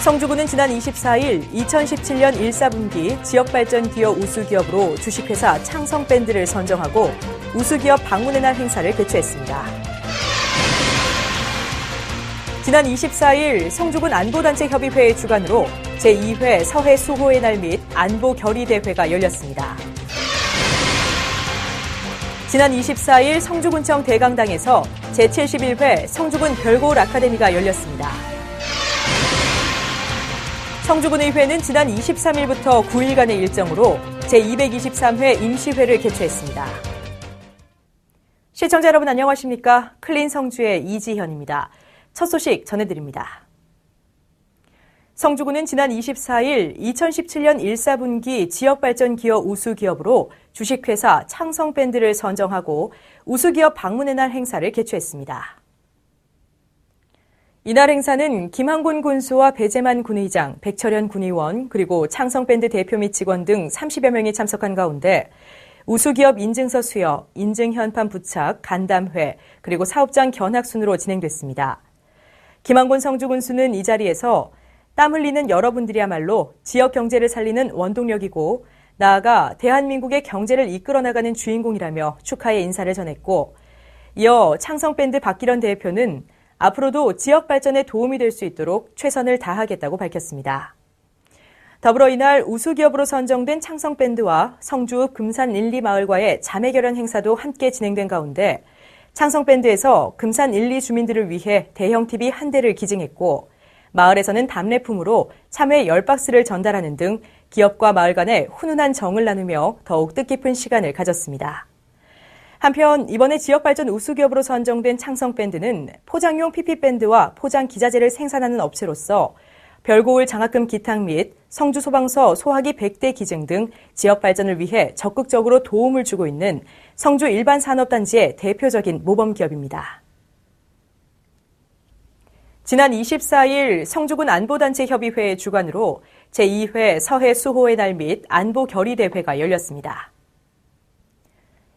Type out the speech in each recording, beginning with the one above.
성주군은 지난 24일 2017년 1사분기 지역발전기업 우수기업으로 주식회사 창성밴드를 선정하고 우수기업 방문의 날 행사를 개최했습니다. 지난 24일 성주군 안보단체협의회의 주관으로 제2회 서해 수호의 날 및 안보결의대회가 열렸습니다. 지난 24일 성주군청 대강당에서 제71회 성주군 별고을 아카데미가 열렸습니다. 성주군의회는 지난 23일부터 9일간의 일정으로 제223회 임시회를 개최했습니다. 시청자 여러분 안녕하십니까? 클린 성주의 이지현입니다. 첫 소식 전해드립니다. 성주군은 지난 24일 2017년 1사분기 지역발전기업 우수기업으로 주식회사 창성밴드를 선정하고 우수기업 방문의 날 행사를 개최했습니다. 이날 행사는 김항곤 군수와 배재만 군의장, 백철현 군의원, 그리고 창성밴드 대표 및 직원 등 30여 명이 참석한 가운데 우수기업 인증서 수여, 인증현판 부착, 간담회, 그리고 사업장 견학 순으로 진행됐습니다. 김항곤 성주군수는 이 자리에서 땀 흘리는 여러분들이야말로 지역 경제를 살리는 원동력이고 나아가 대한민국의 경제를 이끌어 나가는 주인공이라며 축하의 인사를 전했고 이어 창성밴드 박기련 대표는 앞으로도 지역 발전에 도움이 될 수 있도록 최선을 다하겠다고 밝혔습니다. 더불어 이날 우수기업으로 선정된 창성밴드와 성주읍 금산 1, 2마을과의 자매결연 행사도 함께 진행된 가운데 창성밴드에서 금산 1, 2 주민들을 위해 대형 TV 한 대를 기증했고 마을에서는 답례품으로 참외 10박스를 전달하는 등 기업과 마을 간의 훈훈한 정을 나누며 더욱 뜻깊은 시간을 가졌습니다. 한편 이번에 지역발전 우수기업으로 선정된 창성밴드는 포장용 PP밴드와 포장기자재를 생산하는 업체로서 별고을 장학금 기탁 및 성주소방서 소화기 100대 기증 등 지역발전을 위해 적극적으로 도움을 주고 있는 성주 일반산업단지의 대표적인 모범기업입니다. 지난 24일 성주군 안보단체협의회의 주관으로 제2회 서해 수호의 날 및 안보결의대회가 열렸습니다.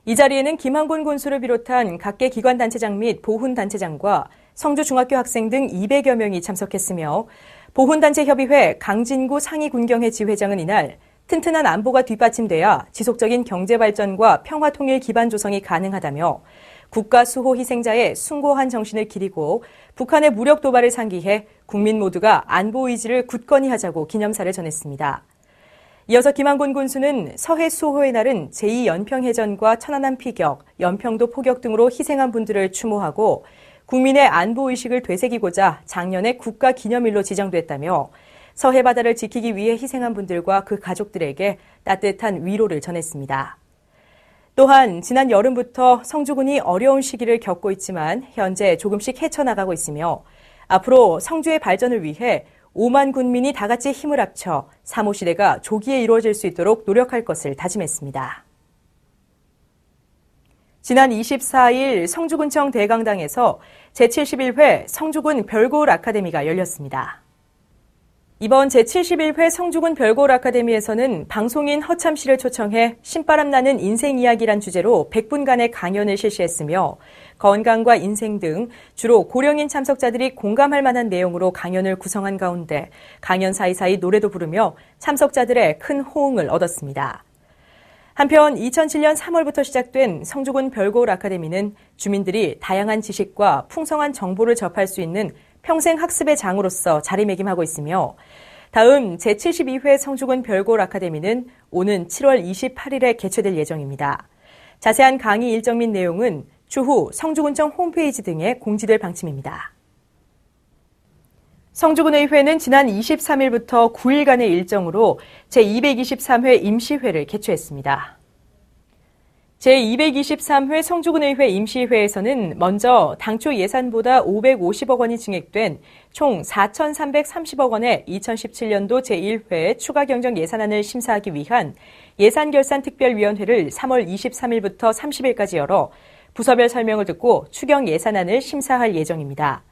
이 자리에는 김항곤 군수를 비롯한 각계 기관단체장 및 보훈단체장과 성주중학교 학생 등 200여 명이 참석했으며 보훈단체협의회 강진구 상위군경회 지회장은 이날 튼튼한 안보가 뒷받침돼야 지속적인 경제발전과 평화통일 기반 조성이 가능하다며 국가 수호 희생자의 숭고한 정신을 기리고 북한의 무력 도발을 상기해 국민 모두가 안보 의지를 굳건히 하자고 기념사를 전했습니다. 이어서 김항곤 군수는 서해 수호의 날은 제2연평해전과 천안함 피격, 연평도 포격 등으로 희생한 분들을 추모하고 국민의 안보 의식을 되새기고자 작년에 국가 기념일로 지정됐다며 서해 바다를 지키기 위해 희생한 분들과 그 가족들에게 따뜻한 위로를 전했습니다. 또한 지난 여름부터 성주군이 어려운 시기를 겪고 있지만 현재 조금씩 헤쳐나가고 있으며 앞으로 성주의 발전을 위해 5만 군민이 다 같이 힘을 합쳐 3호 시대가 조기에 이루어질 수 있도록 노력할 것을 다짐했습니다. 지난 24일 성주군청 대강당에서 제71회 성주군 별고을 아카데미가 열렸습니다. 이번 제71회 성주군 별고을 아카데미에서는 방송인 허참 씨를 초청해 신바람 나는 인생 이야기란 주제로 100분간의 강연을 실시했으며 건강과 인생 등 주로 고령인 참석자들이 공감할 만한 내용으로 강연을 구성한 가운데 강연 사이사이 노래도 부르며 참석자들의 큰 호응을 얻었습니다. 한편 2007년 3월부터 시작된 성주군 별고을 아카데미는 주민들이 다양한 지식과 풍성한 정보를 접할 수 있는 평생 학습의 장으로서 자리매김하고 있으며 다음 제72회 성주군 별고을 아카데미는 오는 7월 28일에 개최될 예정입니다. 자세한 강의 일정 및 내용은 추후 성주군청 홈페이지 등에 공지될 방침입니다. 성주군의회는 지난 23일부터 9일간의 일정으로 제223회 임시회를 개최했습니다. 제223회 성주군의회 임시회에서는 먼저 당초 예산보다 550억 원이 증액된 총 4,330억 원의 2017년도 제1회 추가경정 예산안을 심사하기 위한 예산결산특별위원회를 3월 23일부터 30일까지 열어 부서별 설명을 듣고 추경 예산안을 심사할 예정입니다.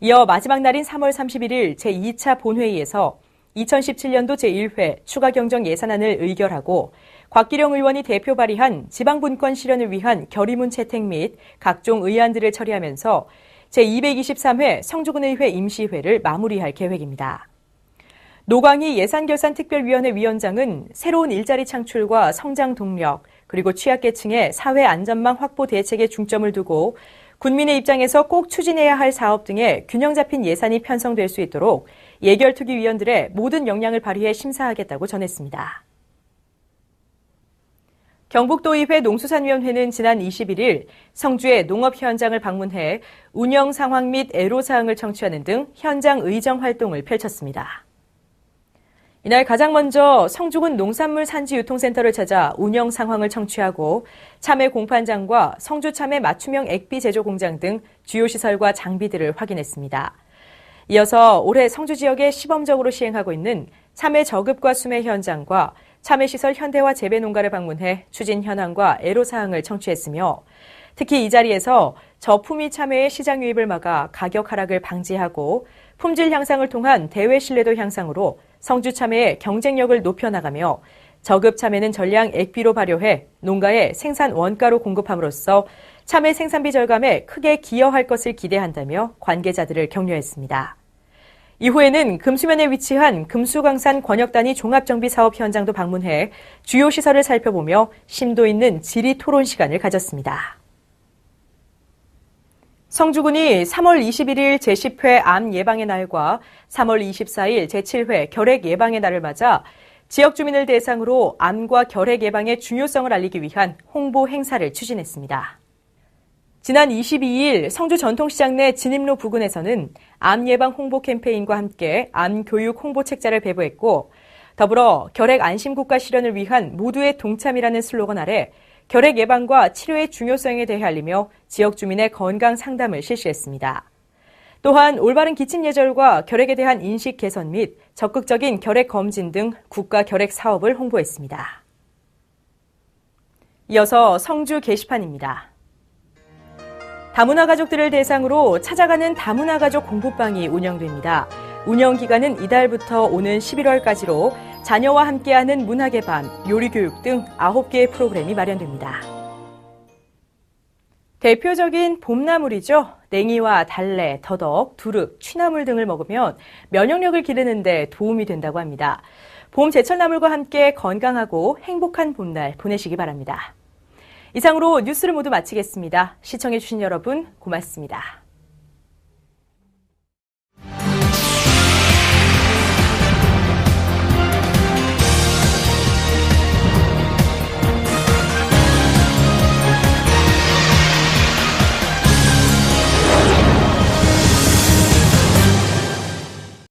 이어 마지막 날인 3월 31일 제2차 본회의에서 2017년도 제1회 추가경정 예산안을 의결하고 곽기령 의원이 대표 발의한 지방분권 실현을 위한 결의문 채택 및 각종 의안들을 처리하면서 제223회 성주군의회 임시회를 마무리할 계획입니다. 노광희 예산결산특별위원회 위원장은 새로운 일자리 창출과 성장 동력, 그리고 취약계층의 사회 안전망 확보 대책에 중점을 두고 군민의 입장에서 꼭 추진해야 할 사업 등에 균형 잡힌 예산이 편성될 수 있도록 예결특위위원들의 모든 역량을 발휘해 심사하겠다고 전했습니다. 경북도의회 농수산위원회는 지난 21일 성주의 농업 현장을 방문해 운영 상황 및 애로사항을 청취하는 등 현장 의정 활동을 펼쳤습니다. 이날 가장 먼저 성주군 농산물 산지 유통센터를 찾아 운영 상황을 청취하고 참외 공판장과 성주 참외 맞춤형 액비 제조 공장 등 주요 시설과 장비들을 확인했습니다. 이어서 올해 성주 지역에 시범적으로 시행하고 있는 참외 저급과 수매 현장과 참외시설 현대화 재배 농가를 방문해 추진 현황과 애로사항을 청취했으며 특히 이 자리에서 저품위 참외의 시장 유입을 막아 가격 하락을 방지하고 품질 향상을 통한 대외 신뢰도 향상으로 성주 참외의 경쟁력을 높여나가며 저급 참외는 전량 액비로 발효해 농가에 생산 원가로 공급함으로써 참외 생산비 절감에 크게 기여할 것을 기대한다며 관계자들을 격려했습니다. 이후에는 금수면에 위치한 금수광산 권역단위 종합정비사업 현장도 방문해 주요 시설을 살펴보며 심도 있는 질의 토론 시간을 가졌습니다. 성주군이 3월 21일 제10회 암 예방의 날과 3월 24일 제7회 결핵 예방의 날을 맞아 지역 주민을 대상으로 암과 결핵 예방의 중요성을 알리기 위한 홍보 행사를 추진했습니다. 지난 22일 성주 전통시장 내 진입로 부근에서는 암 예방 홍보 캠페인과 함께 암 교육 홍보 책자를 배부했고 더불어 결핵 안심 국가 실현을 위한 모두의 동참이라는 슬로건 아래 결핵 예방과 치료의 중요성에 대해 알리며 지역 주민의 건강 상담을 실시했습니다. 또한 올바른 기침 예절과 결핵에 대한 인식 개선 및 적극적인 결핵 검진 등 국가 결핵 사업을 홍보했습니다. 이어서 성주 게시판입니다. 다문화 가족들을 대상으로 찾아가는 다문화 가족 공부방이 운영됩니다. 운영 기간은 이달부터 오는 11월까지로 자녀와 함께하는 문학의 밤, 요리교육 등 9개의 프로그램이 마련됩니다. 대표적인 봄나물이죠. 냉이와 달래, 더덕, 두릅, 취나물 등을 먹으면 면역력을 기르는 데 도움이 된다고 합니다. 봄 제철나물과 함께 건강하고 행복한 봄날 보내시기 바랍니다. 이상으로 뉴스를 모두 마치겠습니다. 시청해주신 여러분 고맙습니다.